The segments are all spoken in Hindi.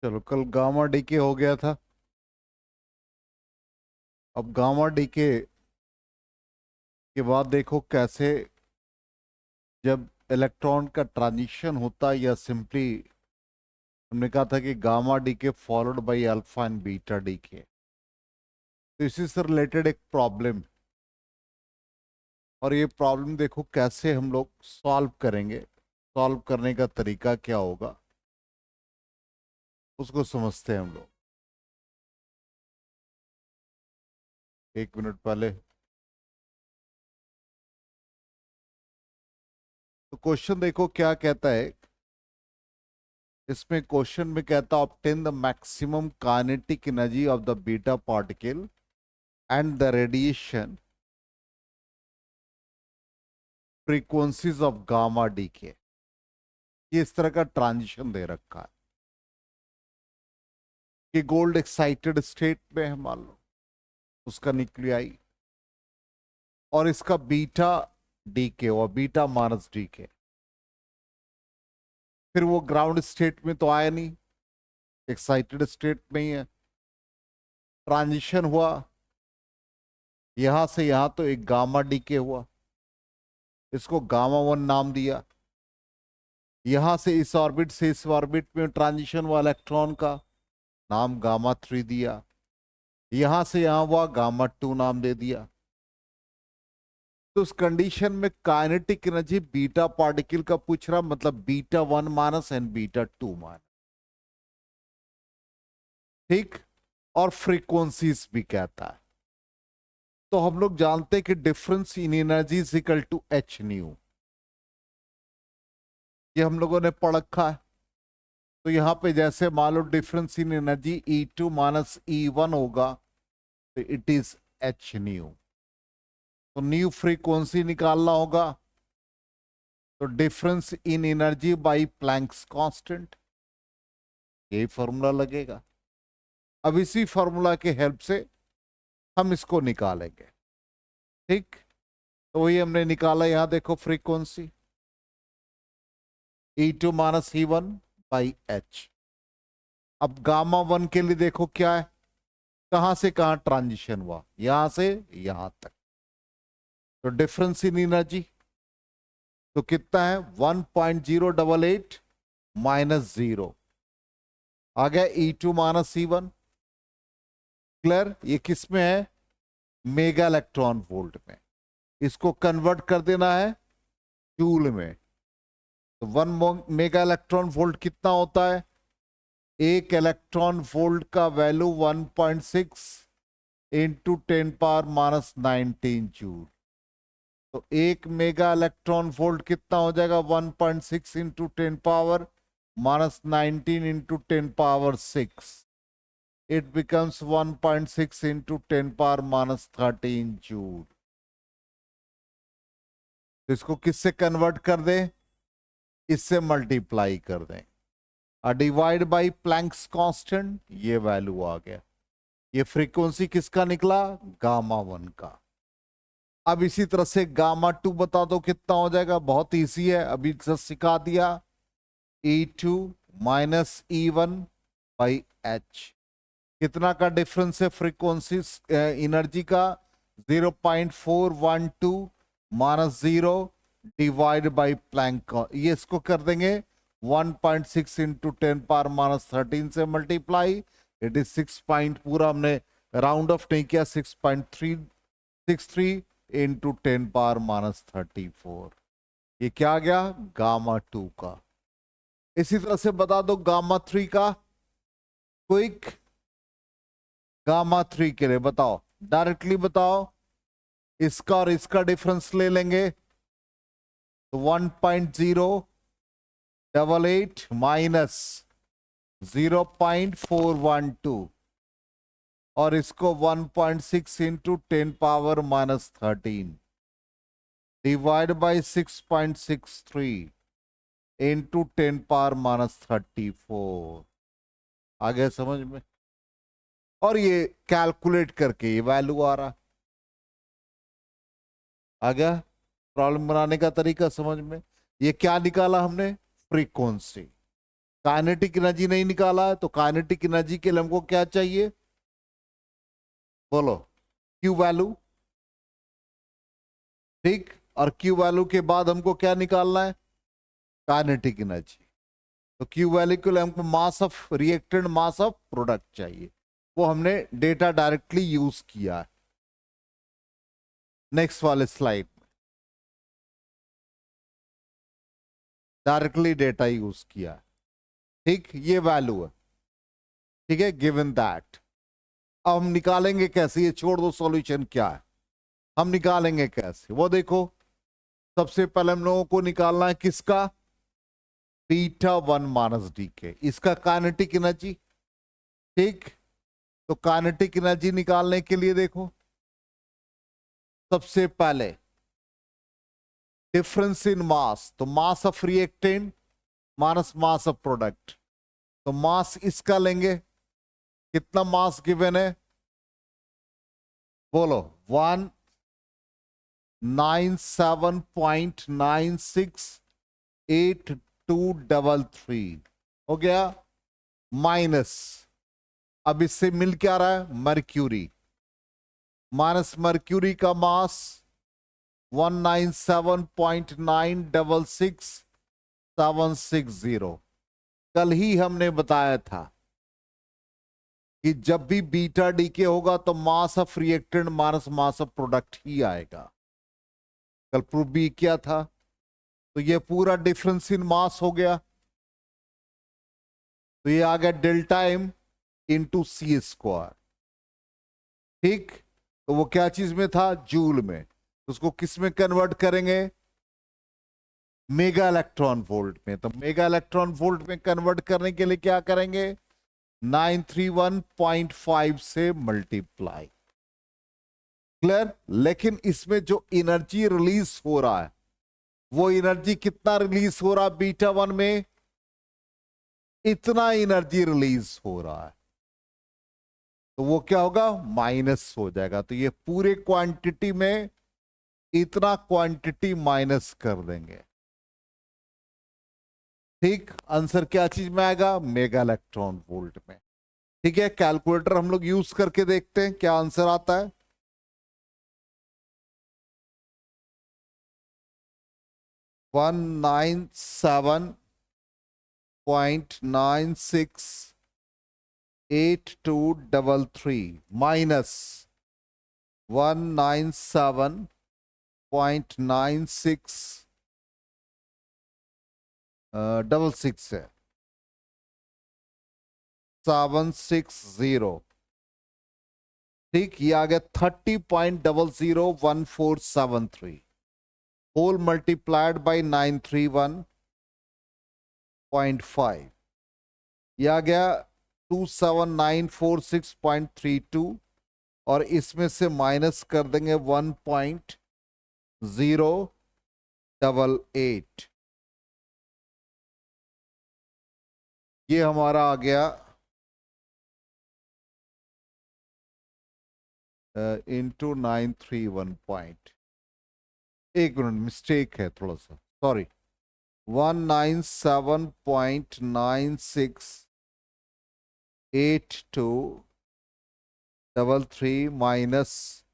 चलो, कल गामा डीके हो गया था। अब गामा डीके के बाद देखो कैसे, जब इलेक्ट्रॉन का ट्रांजिशन होता है या सिंपली हमने कहा था कि gamma decay followed by alpha and beta decay. तो इसी से रिलेटेड एक प्रॉब्लम, और ये प्रॉब्लम देखो कैसे हम लोग सॉल्व करेंगे। सॉल्व करने का तरीका क्या होगा उसको समझते हैं हम लोग। एक मिनट पहले। तो क्वेश्चन देखो क्या कहता है। इसमें क्वेश्चन में कहता obtain the maximum kinetic energy of the beta particle and the radiation frequencies of gamma decay. ये इस तरह का ट्रांजिशन दे रखा है कि गोल्ड एक्साइटेड स्टेट में है, मान लो उसका न्यूक्लियाई, और इसका बीटा डीके और बीटा माइनस डीके। फिर वो ग्राउंड स्टेट में तो आया नहीं, एक्साइटेड स्टेट में ही है। ट्रांजिशन हुआ यहां से यहां, तो एक गामा डीके हुआ, इसको गामा वन नाम दिया। यहां से इस ऑर्बिट से इस ऑर्बिट में ट्रांजिशन हुआ इलेक्ट्रॉन का, नाम गामा थ्री दिया। यहां से यहां हुआ, गामा टू नाम दे दिया। तो उस कंडीशन में काइनेटिक एनर्जी बीटा पार्टिकल का पूछ रहा, मतलब beta one minus and beta two minus. ठीक। और फ्रीक्वेंसीज भी कहता है। तो हम लोग जानते हैं कि difference in energy is equal to H nu. ये हम लोगों ने पढ़ रखा है। तो यहां पे जैसे मान लो difference in energy E two minus E one होगा, तो इट इज एच न्यू। तो न्यू फ्रीक्वेंसी निकालना होगा, तो difference in energy by Planck's constant, यही फॉर्मूला लगेगा। अब इसी फॉर्मूला के हेल्प से हम इसको निकालेंगे। ठीक। तो वही हमने निकाला, यहां देखो frequency E two minus E one by H. अब गामा वन के लिए देखो क्या है, कहां से कहां ट्रांजिशन हुआ, यहां से यहां तक। तो डिफरेंस इन एनर्जी तो कितना है, 1.088 माइनस जीरो आ गया E two minus E one. Clear. ये किस में है, मेगा इलेक्ट्रॉन वोल्ट में। इसको कन्वर्ट कर देना है जूल में। तो वन मेगा इलेक्ट्रॉन वोल्ट कितना होता है, एक इलेक्ट्रॉन वोल्ट का वैल्यू 1.6 इंटू 10⁻⁻19 जूल। तो एक मेगा इलेक्ट्रॉन वोल्ट कितना हो जाएगा, 1.6 into 10⁻⁻19 into 10⁻6। It becomes 1.6 into 10⁻⁻13 joule. तो इसको किससे कन्वर्ट कर दें, इससे मल्टीप्लाई कर दें, और डिवाइड बाय प्लैंक्स कांस्टेंट, ये वैल्यू आ गया। ये फ्रीक्वेंसी किसका निकला, गामा वन का। अब इसी तरह से गामा टू बता दो कितना हो जाएगा, बहुत इजी है, अभी जस्ट सिखा दिया। E two minus E one by H. कितना का डिफरेंस है फ्रीक्वेंसी एनर्जी का, 0.412 minus zero divide by Planck. ये इसको कर देंगे 1.6 इंटू 10⁻⁻13 से मल्टीप्लाई। इट इज 6 पॉइंट, पूरा हमने राउंड ऑफ नहीं किया, 6.363 इंटू 10⁻⁻34। ये क्या आ गया, गामा टू का। इसी तरह से बता दो गामा थ्री का, क्विक। गामा थ्री के लिए बताओ, डायरेक्टली बताओ। इसका और इसका डिफरेंस ले लेंगे, तो 1.088 माइनस 0.412, और इसको 1.6 इंटू 10⁻⁻13 डिवाइड बाई 6.63 इंटू 10⁻⁻34। आ गया समझ में। और ये कैलकुलेट करके ये वैल्यू आ रहा, आ गया। प्रॉब्लम बनाने का तरीका समझ में। ये क्या निकाला हमने, फ्रीक्वेंसी। काइनेटिक एनर्जी नहीं निकाला है, तो काइनेटिक एनर्जी के लिए हमको क्या चाहिए, बोलो, क्यू वैल्यू। ठीक, और क्यू वैल्यू के बाद हमको क्या निकालना है, काइनेटिक एनर्जी। तो क्यू वैल्यू के लिए हमको मास of reactant, mass of product चाहिए, वो हमने डेटा डायरेक्टली यूज किया है नेक्स्ट वाले स्लाइड में, डायरेक्टली डेटा यूज किया है। ठीक, ये वैल्यू है, ठीक है, गिवन दैट। अब हम निकालेंगे कैसे, ये छोड़ दो सॉल्यूशन क्या है, हम निकालेंगे कैसे वो देखो। सबसे पहले हम लोगों को निकालना है किसका, बीटा 1 माइनस डी के, इसका काइनेटिक एनर्जी। ठीक, तो काइनेटिक एनर्जी निकालने के लिए देखो, सबसे पहले डिफरेंस इन मास, तो mass of reactant minus mass of product, तो मास इसका लेंगे, कितना मास गिवन है, बोलो 197.968233 हो गया, माइनस, अब इससे मिल क्या रहा है, मर्क्यूरी, माइनस मर्क्यूरी का मास 197.966760। कल ही हमने बताया था कि जब भी बीटा डीके होगा तो mass of reactant minus mass of product ही आएगा, कल प्रूफ भी किया था। तो ये पूरा डिफरेंस इन मास हो गया, तो ये आ गया डेल्टा एम इंटू सी स्क्वायर। ठीक, तो वो क्या चीज में था, जूल में, तो उसको किस में कन्वर्ट करेंगे, मेगा इलेक्ट्रॉन वोल्ट में। तो मेगा इलेक्ट्रॉन वोल्ट में कन्वर्ट करने के लिए क्या करेंगे, 931.5 से मल्टीप्लाई। क्लियर, लेकिन इसमें जो एनर्जी रिलीज हो रहा है, वो एनर्जी कितना रिलीज हो रहा है बीटा 1 में, इतना एनर्जी रिलीज हो रहा है, तो वो क्या होगा, माइनस हो जाएगा। तो ये पूरे क्वांटिटी में इतना क्वांटिटी माइनस कर देंगे। ठीक, आंसर क्या चीज में आएगा, मेगा इलेक्ट्रॉन वोल्ट में। ठीक है, कैलकुलेटर हम लोग यूज करके देखते हैं क्या आंसर आता है। वन 197.968233 माइनस 197.9666 है 760। ठीक, ये आ गया 30.001473 होल मल्टीप्लाइड बाई 931.5, ये आ गया 27946.32, और इसमें से माइनस कर देंगे 1.088, ये हमारा आ गया इंटू 931 पॉइंट, एक मिनट मिस्टेक है थोड़ा सा, सॉरी, 197.968233 माइनस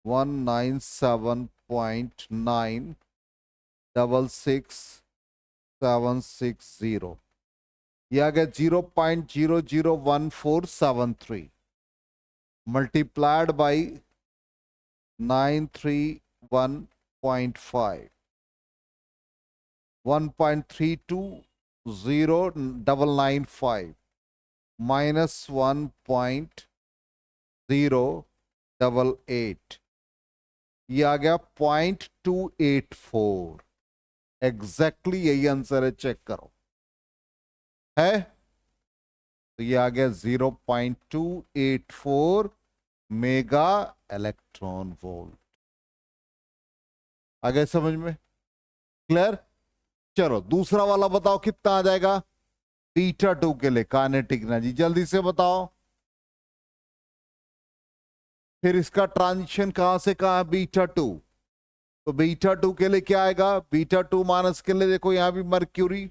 197.966760, यह आ गया 0.001473 मल्टीप्लाइड बाई 931.5, 1.320995 माइनस 1.088, ये आ गया 0.284, एग्जैक्टली यही आंसर है, चेक करो है, तो ये आ गया 0.284 मेगा इलेक्ट्रॉन वोल्ट। आ गए समझ में, क्लियर। चलो दूसरा वाला बताओ कितना आ जाएगा, बीटा 2 के लिए काइनेटिक एनर्जी जल्दी से बताओ। फिर इसका ट्रांजिशन कहां से कहां, बीटा 2, तो बीटा 2 के लिए क्या आएगा, बीटा 2 माइनस के लिए देखो यहां भी मर्क्यूरी,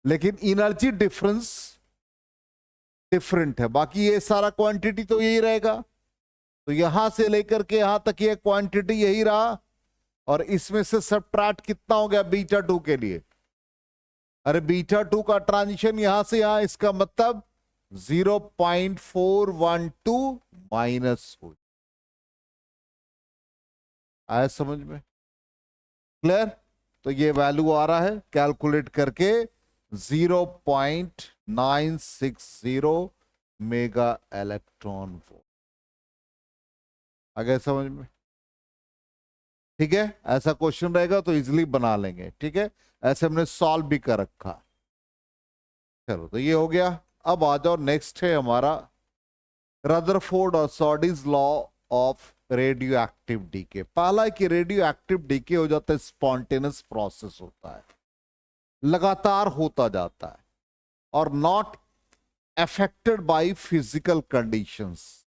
लेकिन एनर्जी डिफरेंस डिफरेंट है। बाकी ये सारा क्वांटिटी तो यही रहेगा, तो यहां से लेकर के यहां तक ये क्वांटिटी यही रहा, और इसमें से सबट्रैक्ट कितना हो गया बीटा 2 के लिए? अरे बीटा 2 का ट्रांजिशन यहां से यहां, इसका मतलब 0.412 माइनस हो। आया समझ में? क्लियर? तो ये वैल्यू आ रहा है कैलकुलेट करके 0.960 मेगा इलेक्ट्रॉन वोल्ट। आ गया समझ में? ठीक है, ऐसा क्वेश्चन रहेगा तो इजीली बना लेंगे। ठीक है, ऐसे हमने सॉल्व भी कर रखा। चलो तो ये हो गया। अब आ जाओ, नेक्स्ट है हमारा रदरफोर्ड और Soddy's law of radioactive decay. पहला है कि रेडियो एक्टिव डीके हो जाता है, स्पॉन्टेनियस प्रोसेस होता है, लगातार होता जाता है, और not affected by physical conditions.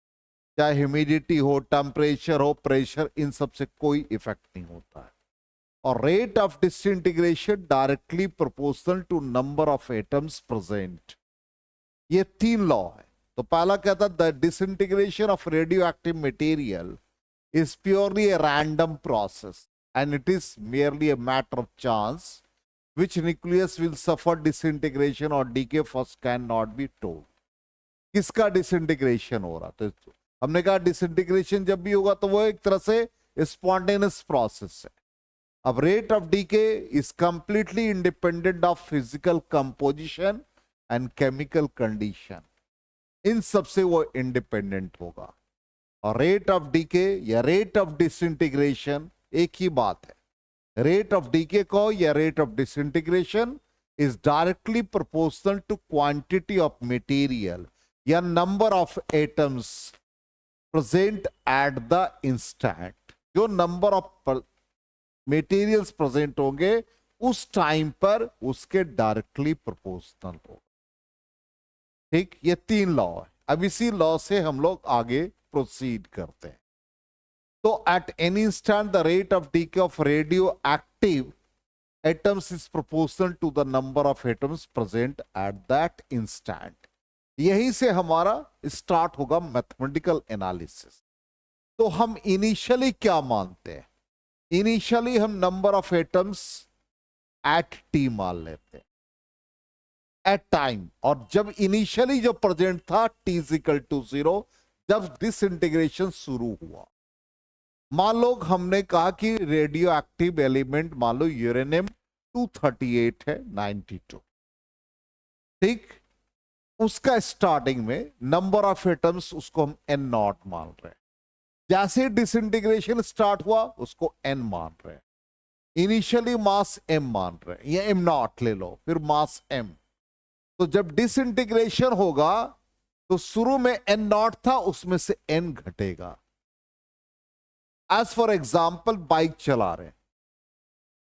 चाहे ह्यूमिडिटी हो, टेम्परेचर हो, प्रेशर, इन सब से कोई इफेक्ट नहीं होता है। और rate of disintegration directly proportional to number of atoms present. ये 3 लॉ है। तो पहला कहता है the disintegration of radioactive material is purely a random process and it is merely a matter of chance which nucleus will suffer disintegration or decay first cannot be told। किसका डिसइंटीग्रेशन हो रहा? तो हमने कहा डिसइंटीग्रेशन जब भी होगा तो वो एक तरह से स्पॉन्टेनियस प्रोसेस है। अब rate of decay is completely independent of physical composition and chemical condition. इन सब से वो इंडिपेंडेंट होगा। और रेट ऑफ डीके या रेट ऑफ डिसइंटीग्रेशन एक ही बात है। रेट ऑफ डीके को या rate of disintegration is directly proportional to quantity of material या number of atoms present at the instant. जो नंबर ऑफ मटेरियल्स प्रेजेंट होंगे उस टाइम पर उसके डायरेक्टली प्रोपोर्शनल होगा। ठीक, ये 3 लॉ है। अब इसी लॉ से हम लोग आगे प्रोसीड करते हैं। तो at any instant the rate of decay of radioactive atoms is proportional to the number of atoms present at that instant. यहीं से हमारा स्टार्ट होगा मैथमेटिकल एनालिसिस। तो हम इनिशियली क्या मानते हैं? इनिशियली हम number of atoms at T मान लेते हैं, एट टाइम। और जब इनिशियली जो प्रेजेंट था टी इज इक्वल टू 0, जब डिसइंटीग्रेशन शुरू हुआ। मान लो हमने कहा कि रेडियो एक्टिव एलिमेंट मान लो यूरेनियम 238 है 92। ठीक, उसका स्टार्टिंग में नंबर ऑफ एटम्स उसको हम n नॉट मान रहे हैं। जैसे डिसइंटीग्रेशन स्टार्ट हुआ उसको n मान रहे हैं। इनिशियली मास m मान रहे हैं, या m नॉट ले लो, फिर मास m। तो जब डिसइंटीग्रेशन होगा तो शुरू में n नॉट था, उसमें से n घटेगा। एज फॉर एग्जाम्पल बाइक चला रहे,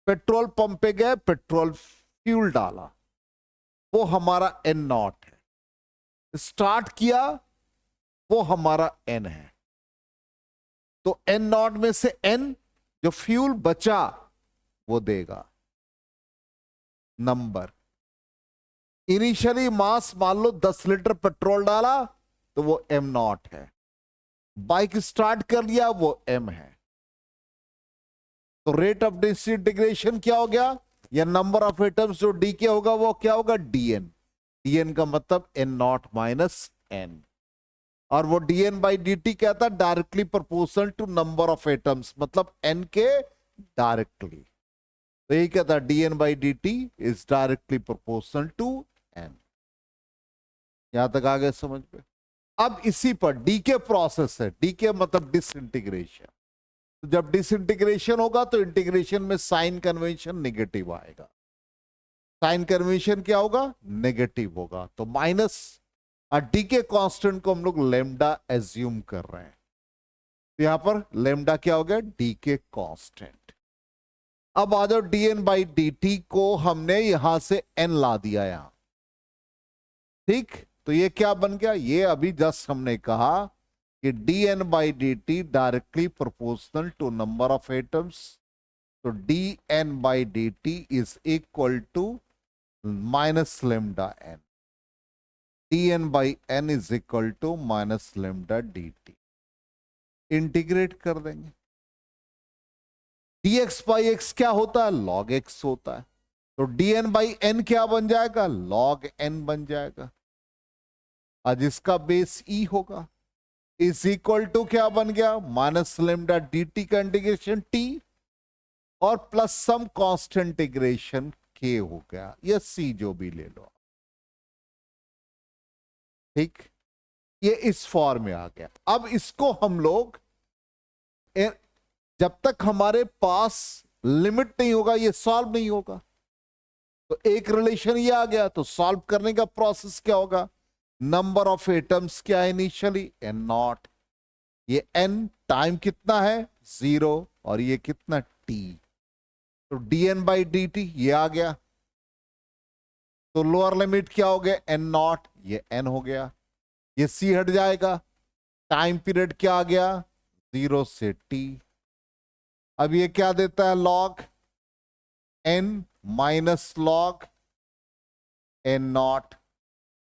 पेट्रोल पंप पे गए, पेट्रोल फ्यूल डाला, वो हमारा n नॉट है। स्टार्ट किया, वो हमारा n है। तो n नॉट में से n जो फ्यूल बचा वो देगा नंबर। इनिशियली मास मान लो 10 लीटर पेट्रोल डाला तो वो m नॉट है। बाइक स्टार्ट कर लिया, वो m है। तो रेट ऑफ डिसइंटीग्रेशन क्या हो गया, या नंबर ऑफ एटम्स जो डी के होगा वो क्या होगा, dn। dn का मतलब n नॉट माइनस n। और वो dn बाई dt क्या था, directly proportional to number of atoms, मतलब n के डायरेक्टली। तो यही कहता है dn by dt is directly proportional to n। यहां तक आ गए समझ में? अब इसी पर डीके प्रोसेस है, डीके मतलब डिसइंटीग्रेशन। तो जब डिसइंटीग्रेशन होगा तो इंटीग्रेशन में साइन कन्वेंशन नेगेटिव आएगा। साइन कन्वेंशन क्या होगा, नेगेटिव होगा। तो माइनस डीके कांस्टेंट को हम लोग लेमडा एज्यूम कर रहे हैं। तो यहां पर लेमडा क्या हो गया, डीके कांस्टेंट। अब आ जाओ dn बाई dt को हमने यहां से n ला दिया यहां। ठीक, तो ये क्या बन गया, ये अभी जस्ट हमने कहा कि dn by dt directly proportional to number of atoms. तो dn by dt is equal to minus lambda N, dn by N is equal to minus lambda dt। Integrate कर देंगे। dx बाई x क्या होता है? log x होता है। तो dn बाई n क्या बन जाएगा? log n बन जाएगा। आज इसका बेस e होगा, इज इक्वल टू क्या बन गया? माइनस लेमडा dt का इंटीग्रेशन t और plus some constant integration k हो गया, या c जो भी ले लो। ठीक, ये इस फॉर्म में आ गया। अब इसको हम लोग जब तक हमारे पास लिमिट नहीं होगा ये सॉल्व नहीं होगा। तो एक रिलेशन ये आ गया, तो सॉल्व करने का प्रोसेस क्या होगा? नंबर ऑफ एटम्स क्या है इनिशियली? N naught. ये एन टाइम कितना है? 0, और ये कितना? टी। तो dn बाई dt ये आ गया। तो लोअर लिमिट क्या हो गया? एन नॉट, ये एन हो गया। ये सी हट जाएगा। टाइम पीरियड क्या आ गया? 0 से टी। अब ये क्या देता है? Log N minus log N naught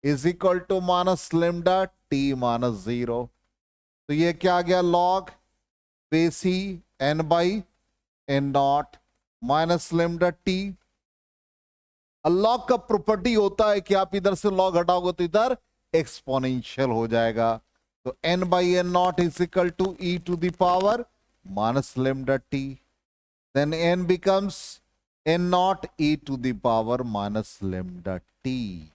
is equal to minus lambda T minus 0। तो ये क्या आ गया? Log base e N by N naught minus lambda T. Log का प्रॉपर्टी होता है कि आप इधर से लॉग हटाओगे तो इधर एक्सपोनेंशियल हो जाएगा। तो N by N naught is equal to e to the power minus lambda T. Then N becomes N naught E to the power minus lambda T.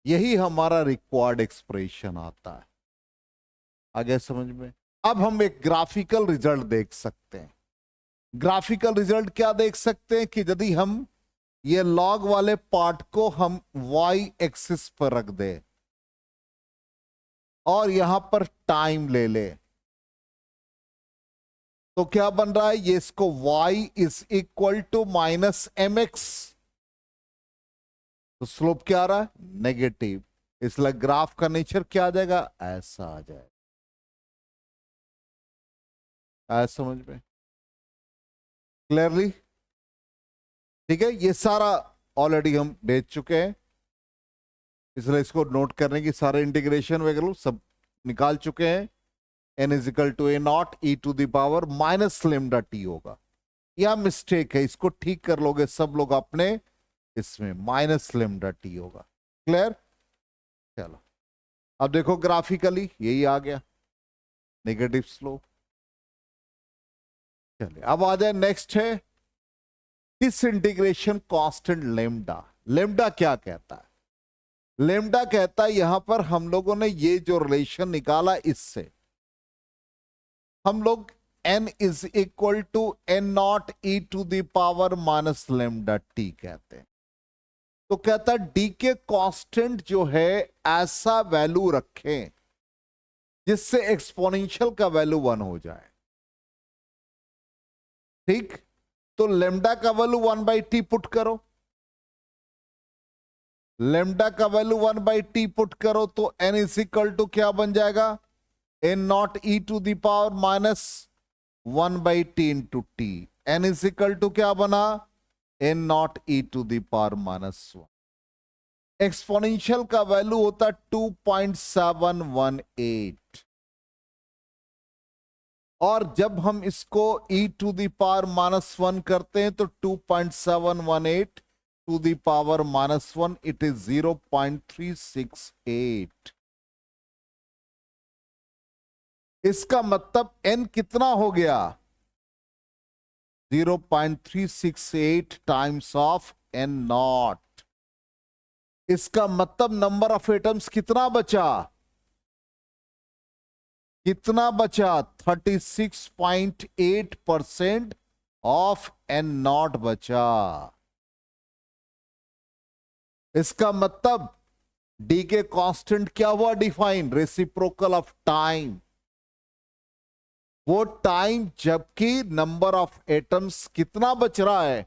यही हमारा रिक्वायर्ड एक्सप्रेशन आता है। आगे समझ में? अब हम एक ग्राफिकल रिजल्ट देख सकते हैं। ग्राफिकल रिजल्ट क्या देख सकते हैं कि यदि हम ये लॉग वाले पार्ट को हम y एक्सिस पर रख दे और यहां पर टाइम ले ले, तो क्या बन रहा है? ये इसको y is equal to minus M X. तो स्लोप क्या आ रहा है? नेगेटिव। इसलिए ग्राफ का नेचर क्या आ जाएगा? ऐसा आ जाएगा। ऐसा समझ में क्लियरली? ठीक है, ये सारा ऑलरेडी हम भेज चुके हैं, इसलिए इसको नोट करने की सारे इंटीग्रेशन वगैरह सब निकाल चुके हैं। N is equal to A naught E to the power minus lambda T होगा। यह मिस्टेक है, इसको ठीक कर लोगे सब लोग अपने, इसमें माइनस लेमडा टी होगा। क्लियर? चलो अब देखो ग्राफिकली यही आ गया, नेगेटिव स्लोप। चलिए अब आ जाए, नेक्स्ट है this integration constant lambda. Lambda क्या कहता है? लेमडा कहता है यहां पर हम लोगों ने ये जो रिलेशन निकाला, इससे हम लोग n is equal to N naught E to the power minus lambda T कहते हैं। तो कहता है डी के कांस्टेंट जो है ऐसा वैल्यू रखें जिससे एक्सपोनेंशियल का वैल्यू 1 हो जाए। ठीक, तो लेमडा का वैल्यू 1 बाई टी पुट करो। लेमडा का वैल्यू 1 बाई टी पुट करो तो n इज इक्वल टू क्या बन जाएगा? N naught E to the power minus 1 by T into T. N is equal to क्या बना? N naught E to the power minus 1। Exponential का वैल्यू होता 2.718, और जब हम इसको e to the power minus 1 करते हैं तो 2.718 to the power minus 1, it is 0.368। इसका मतलब n कितना हो गया? 0.368 टाइम्स ऑफ n नॉट। इसका मतलब नंबर ऑफ एटम्स कितना बचा? कितना बचा? 36.8% ऑफ n नॉट बचा। इसका मतलब डी के कांस्टेंट क्या हुआ डिफाइन? Reciprocal of time. वो टाइम जबकि नंबर ऑफ एटम्स कितना बच रहा है?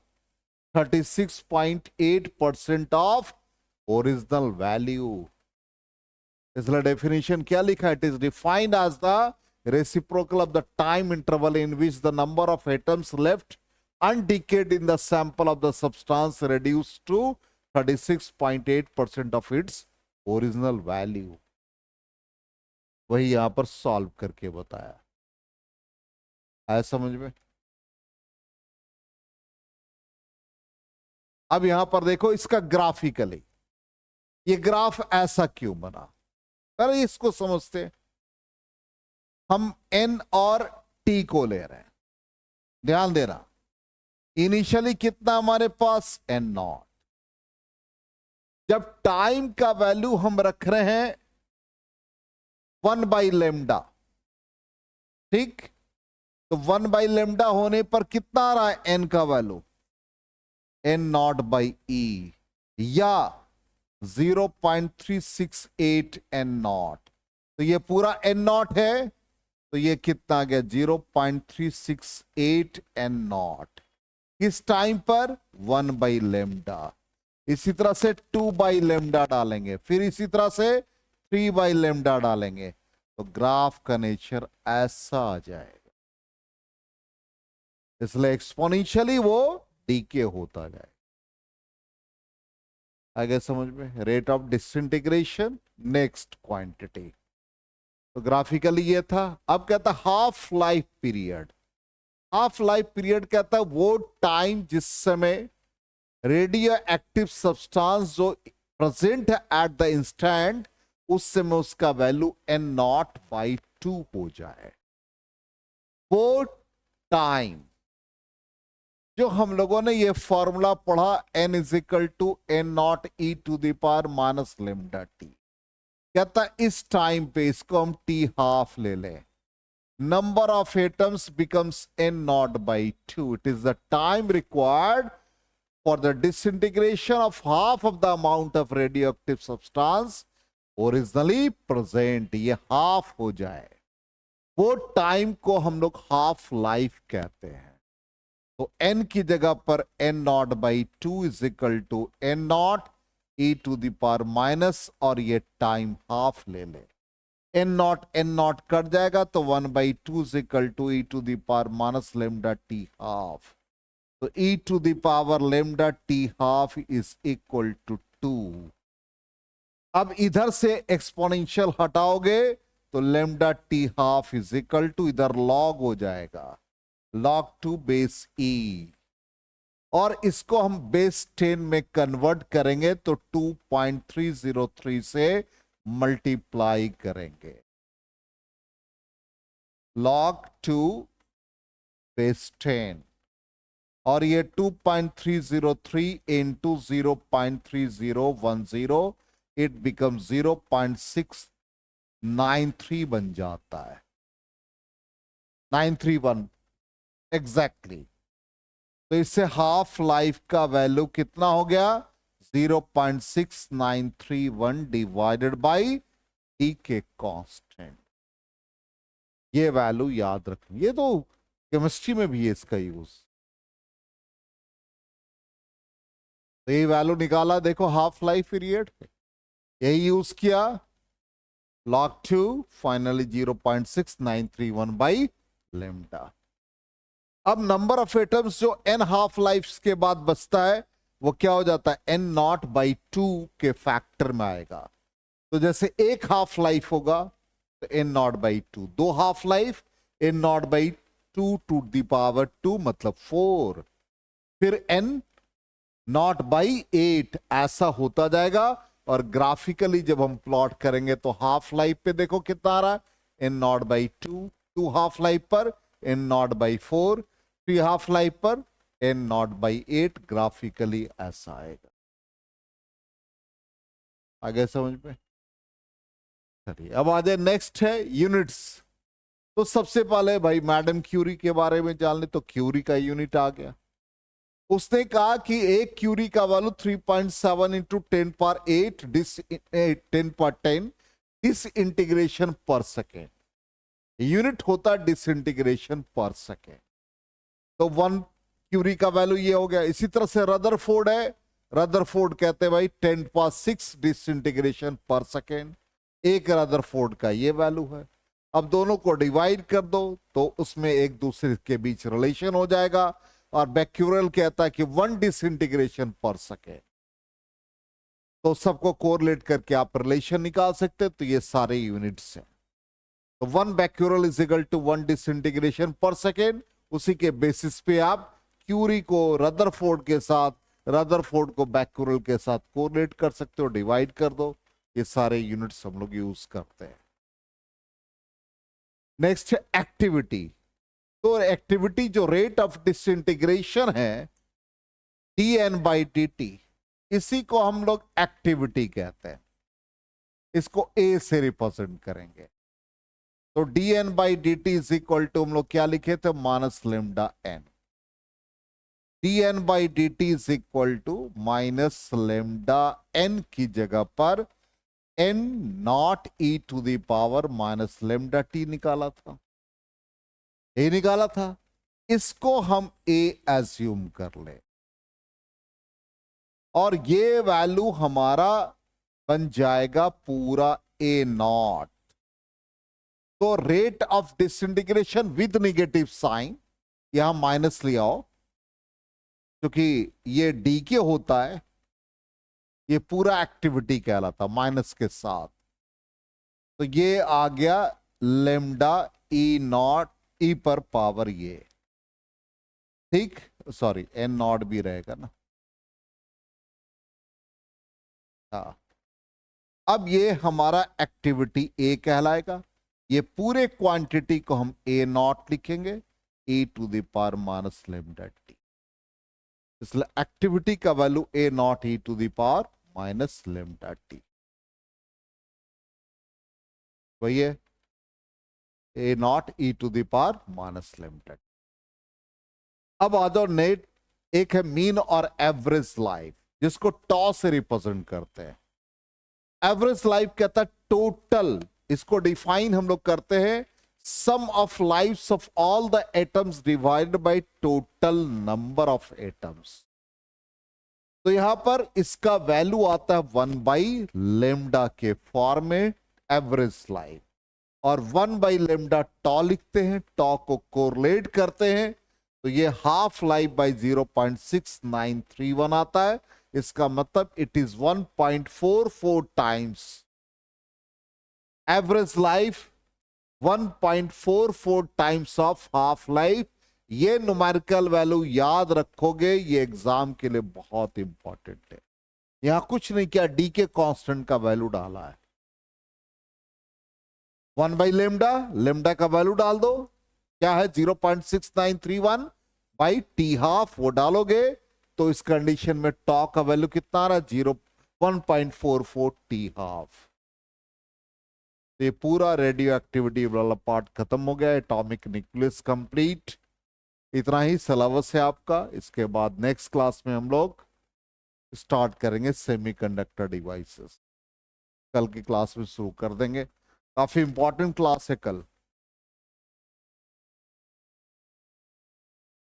36.8% ऑफ ओरिजिनल वैल्यू। इसलिए डेफिनेशन क्या लिखा है? It is defined as the reciprocal of the time interval in which the number of atoms left undecayed in the sample of the substance reduced to 36.8% of its original value. वही यहां पर सॉल्व करके बताया। आया समझ में? अब यहां पर देखो इसका ग्राफिकली, ये ग्राफ ऐसा क्यों बना, अरे इसको समझते हैं। हम एन और टी को ले रहे हैं, ध्यान देना। इनिशियली कितना हमारे पास, एन नॉट। जब टाइम का वैल्यू हम रख रहे हैं 1/λ, ठीक, तो 1/λ होने पर कितना आ रहा है एन का value, N not by E, या 0.368 एन नॉट। तो ये पूरा एन नॉट है, तो ये कितना आ गया 0.368 एन नॉट। किस टाइम पर, 1/λ। इसी तरह से 2/λ डालेंगे, फिर इसी तरह से 3/λ डालेंगे, तो ग्राफ का नेचर ऐसा आ जाएगा। इसलिए एक्सपोनेंशियली वो डीके होता जाए। आगे समझ में? Rate of disintegration, next quantity. तो ग्राफिकली ये था। अब कहता half life period. Half life period कहता है वो टाइम जिस समय रेडियो एक्टिव सब्सटेंस जो प्रेजेंट है एट द इंस्टेंट, उस समय उसका वैल्यू n0/2 हो जाए। वो टाइम जो हम लोगों ने ये फॉर्मूला पढ़ा, n = n0e⁻⁻ कहता इस टाइम पे इसको हम t हाफ ले लें, number of atoms becomes n0/2. It is the time required for the disintegration of half of the amount of radioactive substance originally present. ये हाफ हो जाए, वो टाइम को हम लोग हाफ लाइफ कहते हैं। तो n की जगह पर n0/2 = n0e⁻⁻, और ये टाइम हाफ ले ले। n0 कट जाएगा तो 1/2 = e⁻⁻λT हाफ। तो e⁻λT half is equal to 2। अब इधर से एक्सपोनेंशियल हटाओगे तो λT half is equal to, इधर लॉग हो जाएगा, log 2 बेस e, और इसको हम बेस 10 में कन्वर्ट करेंगे तो 2.303 से मल्टीप्लाई करेंगे। log 2 बेस 10, और ये 2.303 into 0.3010, इट बिकम 0.693 बन जाता है, 931 एग्जैक्टली। तो इससे हाफ लाइफ का वैल्यू कितना हो गया, 0.6931 डिवाइडेड बाई टी के कांस्टेंट। ये वैल्यू याद रखें, ये तो केमिस्ट्री में भी है इसका यूज। तो ये वैल्यू निकाला, देखो हाफ लाइफ पीरियड, यही यूज किया, log 2 फाइनली 0.6931/λ। अब नंबर ऑफ एटम्स जो n हाफ लाइफ के बाद बचता है वो क्या हो जाता है, n0/2 के फैक्टर में आएगा। तो जैसे एक हाफ लाइफ होगा तो n0/2, दो हाफ लाइफ n0/2 मतलब 4, फिर n0/8 ऐसा होता जाएगा। और ग्राफिकली जब हम प्लॉट करेंगे तो हाफ लाइफ पे देखो कितना आ रहा है, n0/2, 2 हाफ लाइफ पर n0/4, 3 हाफ लाइफ पर n0/8, ग्राफिकली ऐसा आएगा। आगे समझ में? चलिए अब आ जाए, नेक्स्ट है यूनिट्स। तो सबसे पहले भाई मैडम क्यूरी के बारे में जान ले, तो क्यूरी का यूनिट आ गया। उसने कहा कि एक क्यूरी का value 3.7 × 10⁸ 10 disintegration per second, unit होता डिसइंटीग्रेशन पर सेकेंड। तो 1 क्यूरी का वैल्यू ये हो गया। इसी तरह से रदरफोर्ड है, रदरफोर्ड कहते हैं भाई 10⁶ डिसइंटीग्रेशन पर सेकेंड, एक रदरफोर्ड का ये वैल्यू है। अब दोनों को डिवाइड कर दो तो उसमें एक दूसरे के बीच रिलेशन हो जाएगा। और बैक्यूरेल कहता है कि 1 डिसइंटीग्रेशन पर सेकेंड। तो सबको कोरिलेट करके आप रिलेशन निकाल सकते हैं। तो ये सारे यूनिट्स हैं। तो 1 becquerel is equal to 1 disintegration per second. उसी के बेसिस पे आप क्यूरी को रदरफोर्ड के साथ, रदरफोर्ड को बैक्यूरल के साथ कोरिलेट कर सकते हो, डिवाइड कर दो। ये सारे यूनिट्स हम लोग यूज करते हैं। नेक्स्ट है एक्टिविटी। तो एक्टिविटी जो रेट ऑफ डिसइंटीग्रेशन है dN/dt, इसी को हम लोग एक्टिविटी कहते हैं। इसको A से रिप्रेजेंट करेंगे। तो dN/dt इज इक्वल टू हम लोग क्या लिखे थे, minus lambda n। dN/dt is equal to minus lambda n की जगह पर n naught e to the power minus lambda t निकाला था, ए निकाला था। इसको हम A एज्यूम कर ले और ये वैल्यू हमारा बन जाएगा पूरा A नॉट। तो rate of disintegration with negative sign, यहां माइनस ले आओ क्योंकि ये डी के होता है, ये पूरा एक्टिविटी कहलाता माइनस के साथ। तो ये आ गया लेमडा ई नॉट, ई पर पावर ये, ठीक, सॉरी एन नॉट भी रहेगा ना। हाँ, अब ये हमारा एक्टिविटी ए कहलाएगा। ये पूरे क्वांटिटी को हम ए नॉट लिखेंगे, A to the power minus lambda T. इसलिए एक्टिविटी का value A naught E to the power minus lambda T, वही है A naught E to the power minus lambda T. अब आ जाओ नेट, एक है मीन और एवरेज लाइफ, जिसको टॉ से रिप्रेजेंट करते हैं। एवरेज लाइफ कहता है टोटल, इसको डिफाइन हम लोग करते हैं sum of lifes of all the atoms divided by total number of atoms. तो यहां पर इसका वैल्यू आता है 1/λ के फॉर्म में एवरेज लाइफ, और 1/λ टॉ लिखते हैं, टॉ को कोरिलेट करते हैं। तो ये हाफ लाइफ बाय 0.6931 आता है। इसका मतलब it is 1.44 times average life, 1.44 times of half life. ये न्यूमेरिकल वैल्यू याद रखोगे, ये एग्जाम के लिए बहुत इंपॉर्टेंट है। यहां कुछ नहीं किया, डी के कांस्टेंट का वैल्यू डाला है 1/λ, लेमडा का वैल्यू डाल दो, क्या है 0.6931 बाई टी हाफ, वो डालोगे तो इस कंडीशन में टॉ का वैल्यू कितना आ रहा है 1.44 टी हाफ। तो ये पूरा रेडियो एक्टिविटी वाला पार्ट खत्म हो गया। Atomic nucleus complete. इतना ही सिलेबस है आपका। इसके बाद नेक्स्ट क्लास में हम लोग स्टार्ट करेंगे सेमीकंडक्टर डिवाइसेस। कल की क्लास में शुरू कर देंगे। काफी इंपॉर्टेंट क्लास है कल।